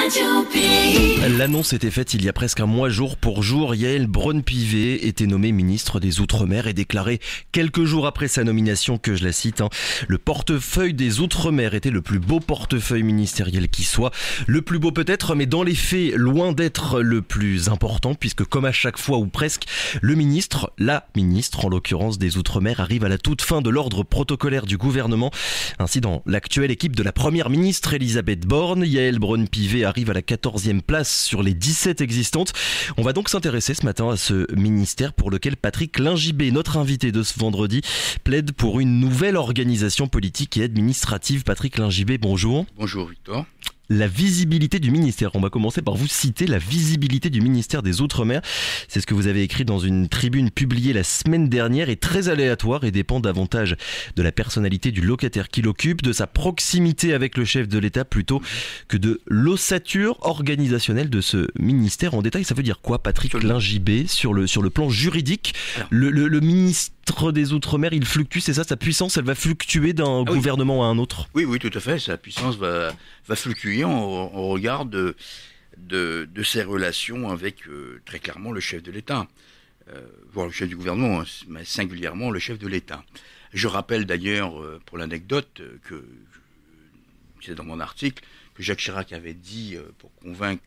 Radio Pays. L'annonce était faite il y a presque un mois jour pour jour. Yaël Braun-Pivet était nommée ministre des Outre-mer et déclaré quelques jours après sa nomination que, je la cite, le portefeuille des Outre-mer était le plus beau portefeuille ministériel qui soit. Le plus beau peut-être, mais dans les faits, loin d'être le plus important, puisque comme à chaque fois ou presque, le ministre, la ministre en l'occurrence des Outre-mer, arrive à la toute fin de l'ordre protocolaire du gouvernement. Ainsi, dans l'actuelle équipe de la première ministre Elisabeth Borne, Yaël Braun-Pivet arrive à la 14e place sur les 17 existantes. On va donc s'intéresser ce matin à ce ministère pour lequel Patrick Lingibé, notre invité de ce vendredi, plaide pour une nouvelle organisation politique et administrative. Patrick Lingibé, bonjour. Bonjour Victor. La visibilité du ministère. On va commencer par vous citer la visibilité du ministère des Outre-mer. C'est ce que vous avez écrit dans une tribune publiée la semaine dernière, et très aléatoire et dépend davantage de la personnalité du locataire qui l'occupe, de sa proximité avec le chef de l'État plutôt que de l'ossature organisationnelle de ce ministère. En détail, ça veut dire quoi, Patrick Lingibé, sur le plan juridique? Le ministre des Outre-mer, il fluctue, c'est ça, sa puissance, elle va fluctuer d'un gouvernement à un autre? Oui, tout à fait, sa puissance va fluctuer en regard de ses relations avec très clairement le chef de l'État, voire le chef du gouvernement, mais singulièrement le chef de l'État. Je rappelle d'ailleurs, pour l'anecdote, que c'est dans mon article, que Jacques Chirac avait dit, pour convaincre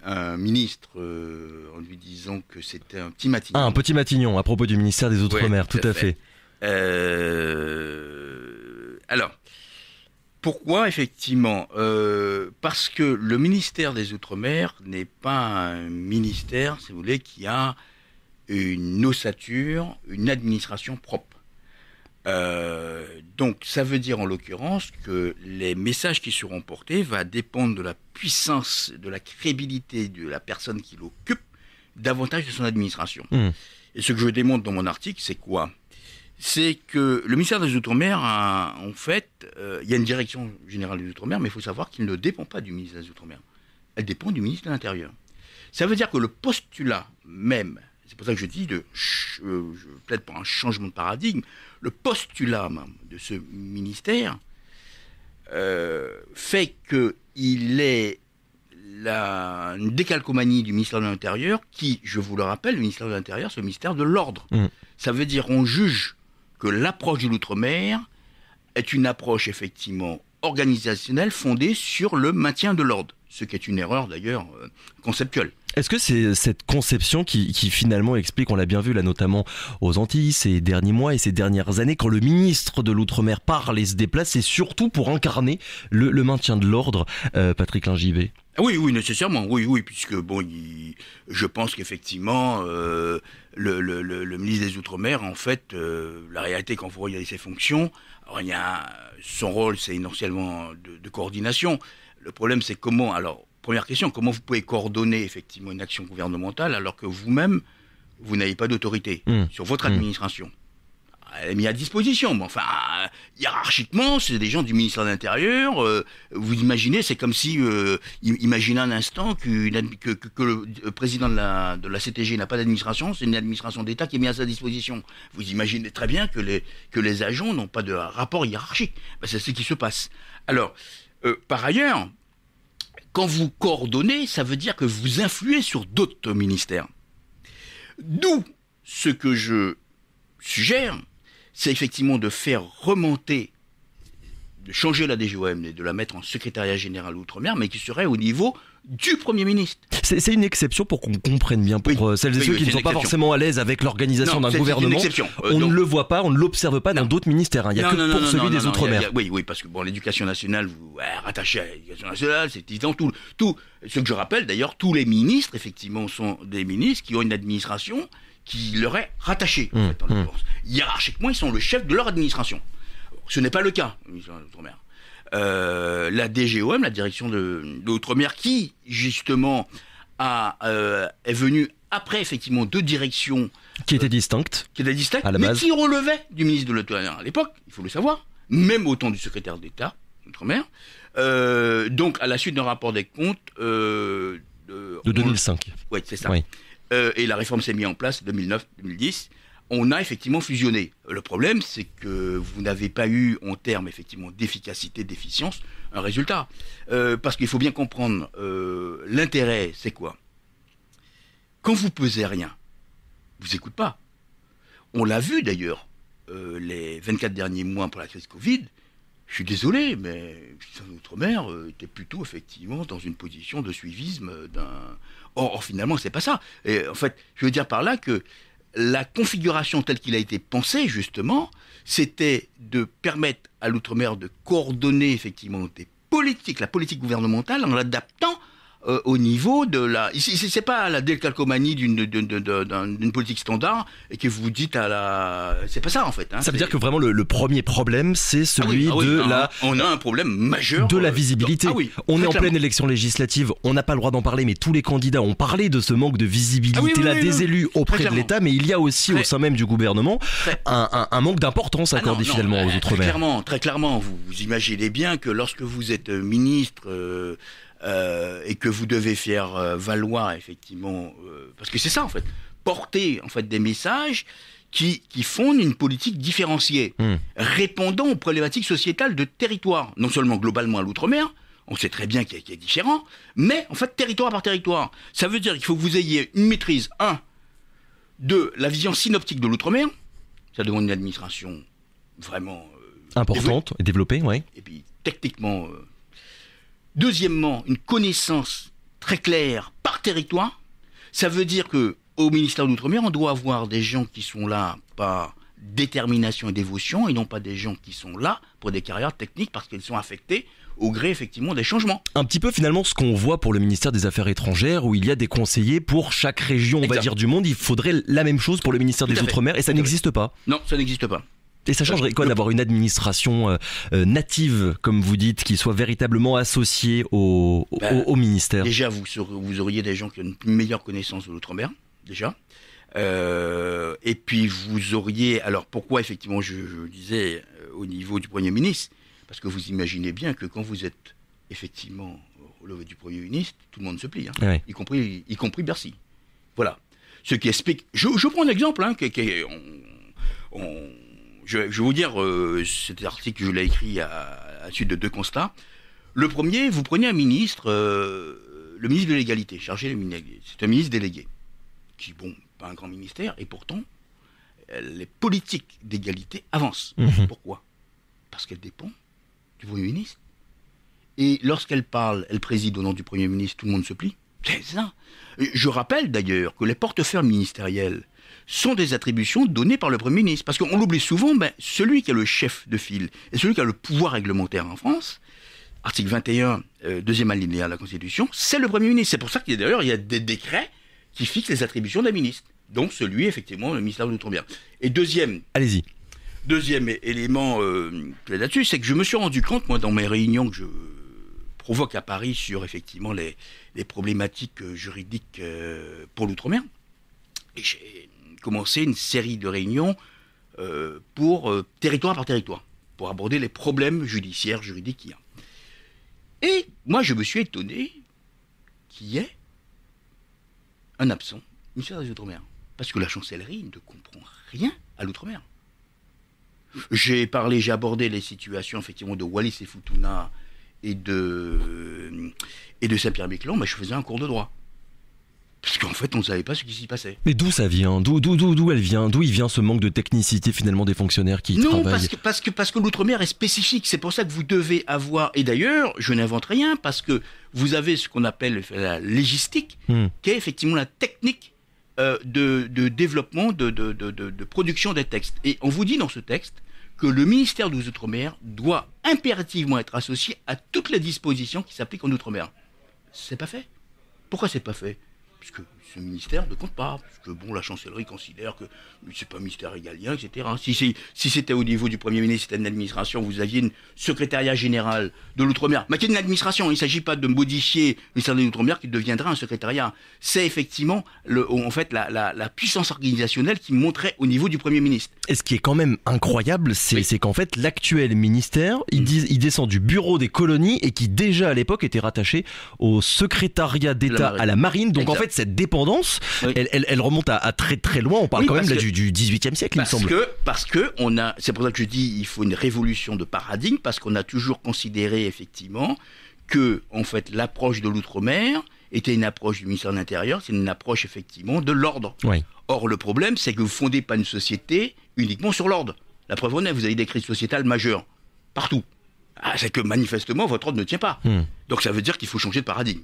un ministre en lui disant que c'était un petit Matignon. Ah, un petit Matignon à propos du ministère des Outre-mer, ouais, tout à fait. Alors, pourquoi effectivement parce que le ministère des Outre-mer n'est pas un ministère, si vous voulez, qui a une ossature, une administration propre. Donc ça veut dire en l'occurrence que les messages qui seront portés va dépendre de la puissance, de la crédibilité de la personne qui l'occupe, davantage de son administration. Et ce que je démontre dans mon article, c'est quoi? C'est que le ministère des Outre-mer, en fait, il y a une direction générale des Outre-mer, mais il faut savoir qu'il ne dépend pas du ministre des Outre-mer. Elle dépend du ministre de l'Intérieur. Ça veut dire que le postulat même, c'est pour ça que je dis, je plaide pour un changement de paradigme, le postulat même de ce ministère fait qu'il est une décalcomanie du ministère de l'Intérieur qui, je vous le rappelle, le ministère de l'Intérieur, c'est le ministère de l'Ordre. Ça veut dire on juge que l'approche de l'outre-mer est une approche effectivement organisationnelle fondée sur le maintien de l'ordre, ce qui est une erreur d'ailleurs conceptuelle. Est-ce que c'est cette conception qui finalement explique, on l'a bien vu là notamment aux Antilles ces derniers mois et ces dernières années, quand le ministre de l'Outre-mer parle et se déplace, c'est surtout pour incarner le maintien de l'ordre, Patrick Lingibé? Oui, nécessairement, oui, puisque bon, je pense qu'effectivement, le ministre des Outre-mer, en fait, la réalité quand vous regardez ses fonctions, alors, son rôle, c'est essentiellement de coordination. Le problème, c'est comment, alors, première question, comment vous pouvez coordonner effectivement une action gouvernementale alors que vous-même, vous n'avez pas d'autorité sur votre administration? Elle est mise à disposition, mais enfin, hiérarchiquement, c'est des gens du ministère de l'Intérieur. Vous imaginez, c'est comme si, imaginez un instant que le président de la CTG n'a pas d'administration, c'est une administration d'État qui est mise à sa disposition. Vous imaginez très bien que les agents n'ont pas de rapport hiérarchique. Ben, c'est ce qui se passe. Alors, par ailleurs, quand vous coordonnez, ça veut dire que vous influez sur d'autres ministères. D'où ce que je suggère, c'est effectivement de faire remonter, de changer la DGOM et de la mettre en secrétariat général Outre-mer, mais qui serait au niveau du Premier ministre. C'est une exception pour qu'on comprenne bien, pour celles et ceux qui ne sont pas forcément à l'aise avec l'organisation d'un gouvernement. On ne le voit pas, on ne l'observe pas dans d'autres ministères. Il n'y a que pour celui des Outre-mer. Oui, parce que bon, l'éducation nationale, vous rattachez à l'éducation nationale, c'est évident. Tout. Ce que je rappelle d'ailleurs, tous les ministres, effectivement, sont des ministres qui ont une administration qui leur est rattachée. En fait, hiérarchiquement, ils sont le chef de leur administration. Ce n'est pas le cas, le ministère de l'Outre-mer. La DGOM, la direction de l'Outre-mer, qui justement est venue après effectivement deux directions qui étaient distinctes, à la base, mais qui relevaient du ministre de l'Outre-mer à l'époque, il faut le savoir, même au temps du secrétaire d'État d'Outre-mer. Donc à la suite d'un rapport des comptes de 2005. Oui, c'est ça. Oui. Et la réforme s'est mise en place 2009-2010. on a effectivement fusionné. Le problème, c'est que vous n'avez pas eu, en termes effectivement d'efficacité, d'efficience, un résultat. Parce qu'il faut bien comprendre, l'intérêt, c'est quoi? Quand vous pesez rien, vous écoutez pas. On l'a vu d'ailleurs, les 24 derniers mois pour la crise Covid. Je suis désolé, mais l'Outre-mer était plutôt effectivement dans une position de suivisme d'un. Or finalement, c'est pas ça. Et en fait, je veux dire par là que la configuration telle qu'il a été pensé, justement, c'était de permettre à l'Outre-mer de coordonner effectivement des politiques, la politique gouvernementale, en l'adaptant au niveau de la. C'est pas la décalcomanie d'une politique standard et que vous dites à la. C'est pas ça en fait. Ça veut dire que vraiment le premier problème, c'est celui On a un problème majeur de la visibilité. On est en pleine élection législative, on n'a pas le droit d'en parler, mais tous les candidats ont parlé de ce manque de visibilité des élus auprès de l'État, mais il y a aussi au sein même du gouvernement un manque d'importance accordé finalement aux Outre-mer. Très clairement, vous imaginez bien que lorsque vous êtes ministre. Et que vous devez faire valoir effectivement, parce que c'est ça en fait, porter en fait des messages qui fondent une politique différenciée, répondant aux problématiques sociétales de territoire, non seulement globalement à l'outre-mer, on sait très bien qu'il y a différent, mais en fait territoire par territoire. Ça veut dire qu'il faut que vous ayez une maîtrise, de la vision synoptique de l'outre-mer, ça demande une administration vraiment importante et développée, oui. Et puis techniquement. Deuxièmement, une connaissance très claire par territoire. Ça veut dire que au ministère de l'Outre-mer, on doit avoir des gens qui sont là par détermination et dévotion, et non pas des gens qui sont là pour des carrières techniques parce qu'ils sont affectés au gré effectivement des changements. Un petit peu finalement ce qu'on voit pour le ministère des Affaires étrangères, où il y a des conseillers pour chaque région, on va dire, du monde. Il faudrait la même chose pour le ministère des Outre-mer, et ça n'existe pas. Non, ça n'existe pas. Et ça changerait quoi d'avoir une administration native, comme vous dites, qui soit véritablement associée au ministère? Déjà, vous auriez des gens qui ont une meilleure connaissance de l'outre-mer, déjà. Et puis vous auriez... Alors pourquoi effectivement je disais au niveau du Premier ministre? Parce que vous imaginez bien que quand vous êtes effectivement au lever du Premier ministre, tout le monde se plie, y compris Bercy. Voilà. Ce qui explique... Je prends un exemple, je vais vous dire, cet article, je l'ai écrit à la suite de 2 constats. Le premier, vous prenez un ministre, le ministre de l'égalité, chargé de l'égalité. C'est un ministre délégué, qui, pas un grand ministère, et pourtant, les politiques d'égalité avancent. Pourquoi? Parce qu'elle dépend du Premier ministre. Et lorsqu'elle parle, elle préside au nom du Premier ministre, tout le monde se plie. C'est ça. Je rappelle d'ailleurs que les portefeuilles ministériels sont des attributions données par le Premier ministre. Parce qu'on l'oublie souvent, celui qui est le chef de file et celui qui a le pouvoir réglementaire en France, article 21, deuxième alinéa de la Constitution, c'est le Premier ministre. C'est pour ça qu'il y a des décrets qui fixent les attributions d'un ministre. Donc celui, effectivement, le ministère de l'Outre-mer. Et deuxième élément là-dessus, c'est que je me suis rendu compte, moi, dans mes réunions que je provoque à Paris sur, effectivement, les problématiques juridiques pour l'Outre-mer, et j'ai commencé une série de réunions pour territoire par territoire, pour aborder les problèmes judiciaires, juridiques qu'il y a. Et moi, je me suis étonné qu'il y ait un absent, ministère des Outre-mer. Parce que la chancellerie ne comprend rien à l'Outre-mer. J'ai abordé les situations, effectivement, de Wallis et Futuna et de Saint-Pierre-et-Miquelon, mais je faisais un cours de droit. Parce qu'en fait, on ne savait pas ce qui s'y passait. Mais d'où ça vient? D'où il vient ce manque de technicité finalement des fonctionnaires qui travaillent? Non, parce que l'Outre-mer est spécifique. C'est pour ça que vous devez avoir... Et d'ailleurs, je n'invente rien, parce que vous avez ce qu'on appelle la légistique, qui est effectivement la technique de développement, de production des textes. Et on vous dit dans ce texte que le ministère des Outre-mer doit impérativement être associé à toutes les dispositions qui s'appliquent en Outre-mer. C'est pas fait. Pourquoi c'est pas fait? Parce que ce ministère ne compte pas, parce que la chancellerie considère que c'est pas un ministère régalien, etc. Si c'était au niveau du Premier ministre, c'était une administration, vous aviez une secrétariat général de l'Outre-mer, mais qui est une administration, il ne s'agit pas de modifier le ministère de l'Outre-mer qui deviendra un secrétariat. C'est effectivement la puissance organisationnelle qui montrait au niveau du Premier ministre. Et ce qui est quand même incroyable, c'est qu'en fait l'actuel ministère, il descend du bureau des colonies et qui déjà à l'époque était rattaché au secrétariat d'État à la marine, donc en fait cette indépendance, Oui. elle remonte à très très loin. On parle Oui, quand même parce là, que- du 18e siècle, il me semble. Parce que c'est pour ça que je dis il faut une révolution de paradigme, parce qu'on a toujours considéré effectivement que en fait l'approche de l'outre-mer était une approche du ministère de l'Intérieur, c'est une approche effectivement de l'ordre. Oui. Or le problème c'est que vous fondez pas une société uniquement sur l'ordre. La preuve en est, vous avez des crises sociétales majeures partout. Ah, c'est que manifestement votre ordre ne tient pas. Donc ça veut dire qu'il faut changer de paradigme.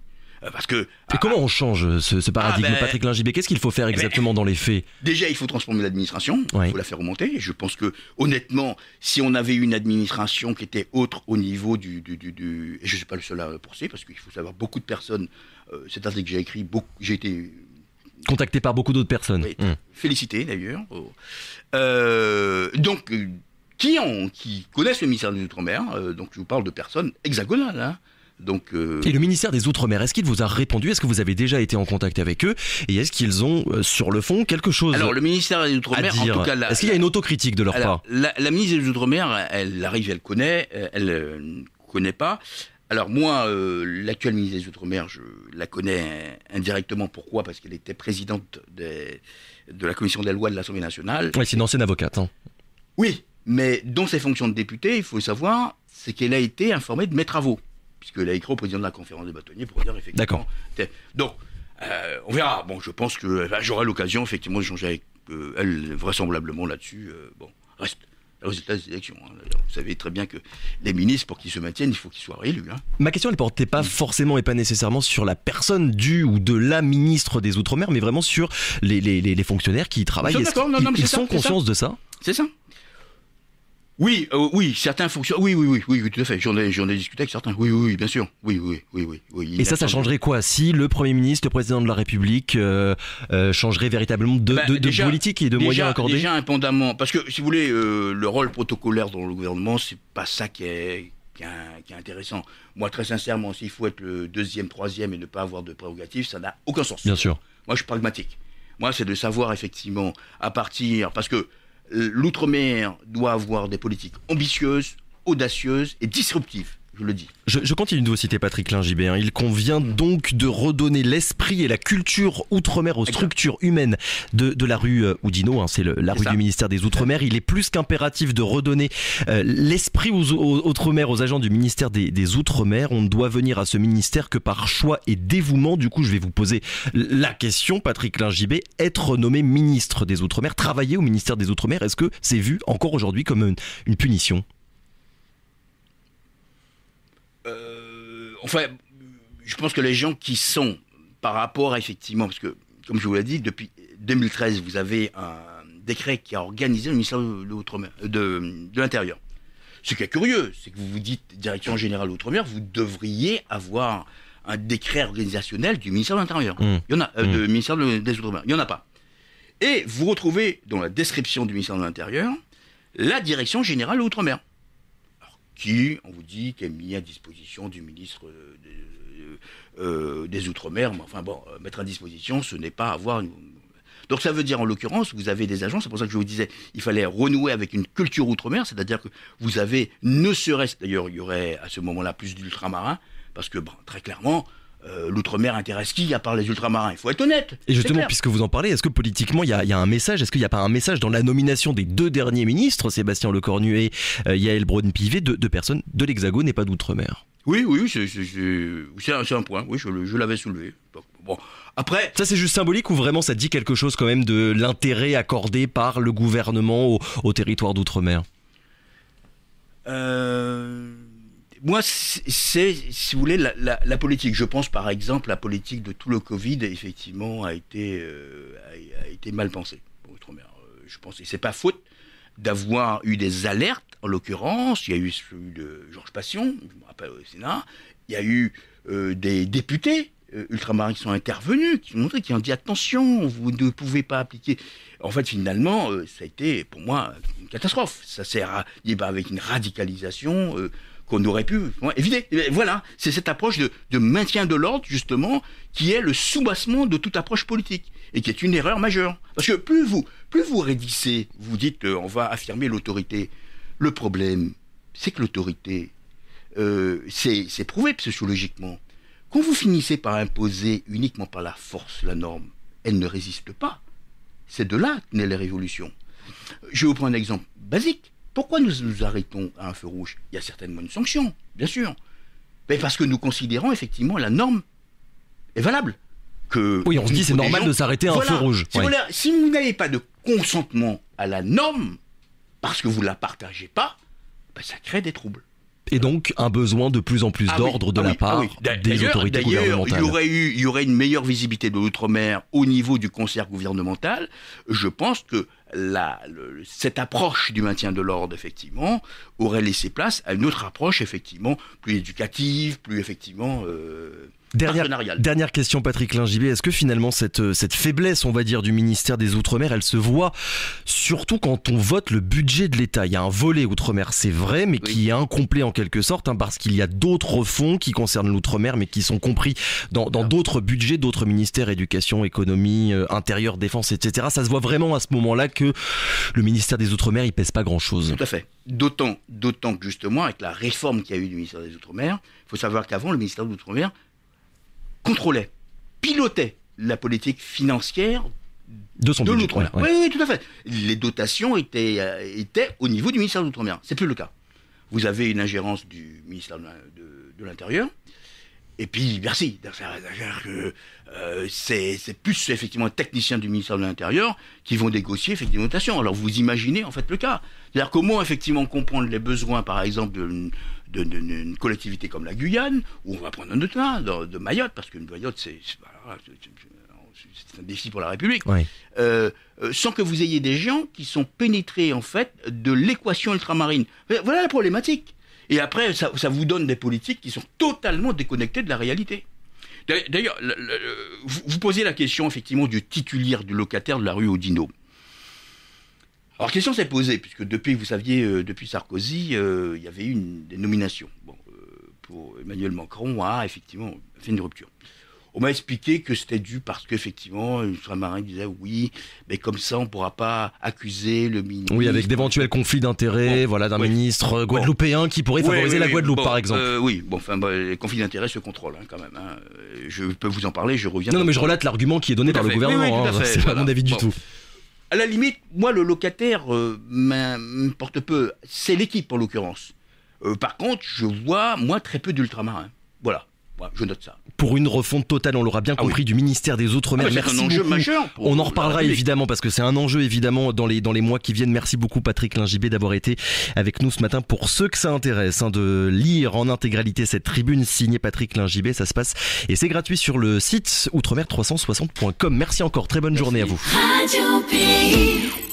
Parce que Et comment on change ce paradigme, Patrick Lingibé? Qu'est-ce qu'il faut faire exactement dans les faits? déjà, il faut transformer l'administration, il Oui. faut la faire remonter. Et je pense que, honnêtement, si on avait une administration qui était autre au niveau et je ne suis pas le seul à poursuivre, parce qu'il faut savoir, beaucoup de personnes, cet article que j'ai écrit, j'ai été Contacté par beaucoup d'autres personnes. félicité d'ailleurs. Qui connaissent le ministère des Outre-mer, donc je vous parle de personnes hexagonales, hein. Donc, Et le ministère des Outre-mer, est-ce qu'il vous a répondu? Est-ce que vous avez déjà été en contact avec eux? Et est-ce qu'ils ont, sur le fond, quelque chose alors le ministère des à Outre-mer, en dire? tout cas, Est-ce qu'il y a une autocritique de leur alors, part? la ministre des Outre-mer, elle arrive, elle connaît, elle ne connaît pas. Alors moi, l'actuelle ministre des Outre-mer, je la connais indirectement. Pourquoi? Parce qu'elle était présidente de la commission des lois de l'Assemblée nationale. Oui, c'est une ancienne avocate. Hein. Oui, mais dans ses fonctions de députée, il faut le savoir, c'est qu'elle a été informée de mes travaux, puisqu'elle a écrit au président de la conférence des bâtonniers pour dire effectivement... D'accord. Donc, on verra. Bon, je pense que j'aurai l'occasion effectivement d'échanger avec elle vraisemblablement là-dessus. Bon, reste le résultat des élections. Hein, d'ailleurs. Vous savez très bien que les ministres, pour qu'ils se maintiennent, il faut qu'ils soient réélus. Hein. Ma question, elle portait pas forcément et pas nécessairement sur la personne du ou de la ministre des Outre-mer, mais vraiment sur les fonctionnaires qui y travaillent. Nous sommes Est-ce d'accord, non, non, mais qu'ils c'est sont ça, c'est conscients de ça? C'est ça. Oui, certains fonctionnaires. Oui, tout à fait. J'en ai discuté avec certains. Oui, bien sûr. Oui. Et ça changerait quoi si le Premier ministre, le Président de la République changerait véritablement de politique et de moyens accordés? Déjà indépendamment, parce que si vous voulez, le rôle protocolaire dans le gouvernement, c'est pas ça qui est intéressant. Moi, très sincèrement, s'il faut être le deuxième, troisième et ne pas avoir de prérogatives, ça n'a aucun sens. Bien sûr. Moi, je suis pragmatique. Moi, c'est de savoir effectivement à partir, parce que l'outre-mer doit avoir des politiques ambitieuses, audacieuses et disruptives, je le dis. Je continue de vous citer Patrick Lingibé. Hein. Il convient donc de redonner l'esprit et la culture outre-mer aux structures humaines de la rue Oudinot. Hein. C'est la rue du ministère des Outre-mer. Il est plus qu'impératif de redonner l'esprit aux outre-mer, aux agents du ministère des Outre-mer. On ne doit venir à ce ministère que par choix et dévouement. Du coup, je vais vous poser la question, Patrick Lingibé. Être nommé ministre des Outre-mer, travailler au ministère des Outre-mer, est-ce que c'est vu encore aujourd'hui comme une punition ? Enfin, je pense que les gens qui sont, par rapport à effectivement, parce que, comme je vous l'ai dit, depuis 2013, vous avez un décret qui a organisé le ministère de l'Intérieur. Ce qui est curieux, c'est que vous vous dites, Direction Générale Outre-mer, vous devriez avoir un décret organisationnel du ministère de l'Intérieur. Il y en a, du ministère des Outre-mer. Il n'y en a pas. Et vous retrouvez dans la description du ministère de l'Intérieur la Direction Générale Outre-mer. Qui, on vous dit, qui est mis à disposition du ministre des Outre-mer. Mais enfin bon, mettre à disposition, ce n'est pas avoir une... Donc ça veut dire, en l'occurrence, vous avez des agents, c'est pour ça que je vous disais, il fallait renouer avec une culture outre-mer, c'est-à-dire que vous avez, ne serait-ce, d'ailleurs, il y aurait à ce moment-là plus d'ultramarins, parce que, bon, très clairement, l'outre-mer intéresse qui à part les ultramarins? Il faut être honnête. Et justement, puisque vous en parlez, est-ce que politiquement il y a un message? Est-ce qu'il n'y a pas un message dans la nomination des deux derniers ministres, Sébastien Lecornu et Yaël Braun-Pivet, de personnes de l'Hexagone et pas d'outre-mer? Oui, c'est un point. Oui, je l'avais soulevé. Donc, bon, après, ça c'est juste symbolique ou vraiment ça dit quelque chose quand même de l'intérêt accordé par le gouvernement au territoire d'outre-mer? Moi, c'est, si vous voulez, la politique. Je pense, par exemple, la politique de tout le Covid, effectivement, a été mal pensée. Outre-mer, je pense, et c'est pas faute d'avoir eu des alertes. En l'occurrence, il y a eu celui de Georges Passion, je me rappelle au Sénat. Il y a eu des députés ultramarins qui sont intervenus, qui ont dit attention, vous ne pouvez pas appliquer. En fait, finalement, ça a été pour moi une catastrophe. Ça s'est avec une radicalisation qu'on aurait pu éviter. Voilà, c'est cette approche de maintien de l'ordre, justement, qui est le soubassement de toute approche politique, et qui est une erreur majeure. Parce que plus vous raidissez, vous dites on va affirmer l'autorité. Le problème, c'est que l'autorité, c'est prouvé sociologiquement. Quand vous finissez par imposer uniquement par la force la norme, elle ne résiste pas. C'est de là que naît les révolutions. Je vais vous prendre un exemple basique. Pourquoi nous arrêtons à un feu rouge? Il y a certainement une sanction, bien sûr. Mais parce que nous considérons effectivement la norme est valable. Oui, on se dit c'est normal de s'arrêter à un feu rouge. Si vous n'avez pas de consentement à la norme, parce que vous ne la partagez pas, ça crée des troubles. Et donc un besoin de plus en plus d'ordre de la part des autorités gouvernementales. Il y aurait une meilleure visibilité de l'outre-mer au niveau du concert gouvernemental. Je pense que cette approche du maintien de l'ordre, effectivement, aurait laissé place à une autre approche, effectivement, plus éducative, plus effectivement partenariale. Dernière question, Patrick Lingibé. Est-ce que finalement cette faiblesse, on va dire, du ministère des Outre-mer, elle se voit surtout quand on vote le budget de l'État? Il y a un volet Outre-mer, c'est vrai, mais qui est incomplet en quelque sorte, parce qu'il y a d'autres fonds qui concernent l'Outre-mer, mais qui sont compris dans d'autres budgets, d'autres ministères, éducation, économie, intérieur, défense, etc. Ça se voit vraiment à ce moment-là que le ministère des Outre-mer, il pèse pas grand-chose. Tout à fait. D'autant que justement, avec la réforme qu'il y a eu du ministère des Outre-mer, il faut savoir qu'avant, le ministère des Outre-mer contrôlait, pilotait la politique financière de l'Outre-mer. Oui, tout à fait. Les dotations étaient au niveau du ministère de l'Outre-mer. C'est plus le cas. Vous avez une ingérence du ministère de l'Intérieur. Et puis, merci. C'est plus effectivement les techniciens du ministère de l'Intérieur qui vont négocier effectivement des dotations. Alors vous imaginez en fait le cas. C'est-à-dire comment effectivement comprendre les besoins, par exemple, d'une collectivité comme la Guyane, ou on va prendre un autre cas, de Mayotte, parce que Mayotte c'est un défi pour la République, sans que vous ayez des gens qui sont pénétrés en fait de l'équation ultramarine. Voilà la problématique. Et après, ça vous donne des politiques qui sont totalement déconnectées de la réalité. D'ailleurs, vous posez la question effectivement du titulaire, du locataire de la rue Oudinot. Alors, la question s'est posée, puisque depuis, vous saviez, depuis Sarkozy, il y avait eu des nominations. Pour Emmanuel Macron a effectivement fait une rupture. On m'a expliqué que c'était dû parce qu'effectivement, les ultramarins disaient oui, mais comme ça, on ne pourra pas accuser le ministre. Oui, avec d'éventuels conflits d'intérêts, d'un ministre guadeloupéen qui pourrait favoriser la Guadeloupe, par exemple. Les conflits d'intérêts se contrôlent quand même. Je peux vous en parler, je reviens. Non, mais je relate l'argument qui est donné par le gouvernement. C'est pas mon avis du tout. À la limite, moi, le locataire m'importe peu. C'est l'équipe, en l'occurrence. Par contre, je vois, moi, très peu d'ultramarins. Voilà. Je note ça. Pour une refonte totale, on l'aura bien compris, du ministère des Outre-mer. Merci c'est un enjeu beaucoup. Majeur on en reparlera évidemment parce que c'est un enjeu évidemment dans les mois qui viennent. Merci beaucoup Patrick Lingibé d'avoir été avec nous ce matin. Pour ceux que ça intéresse de lire en intégralité cette tribune signée Patrick Lingibé, ça se passe et c'est gratuit sur le site outremer360.com. Merci encore, très bonne journée à vous. Radio Pays.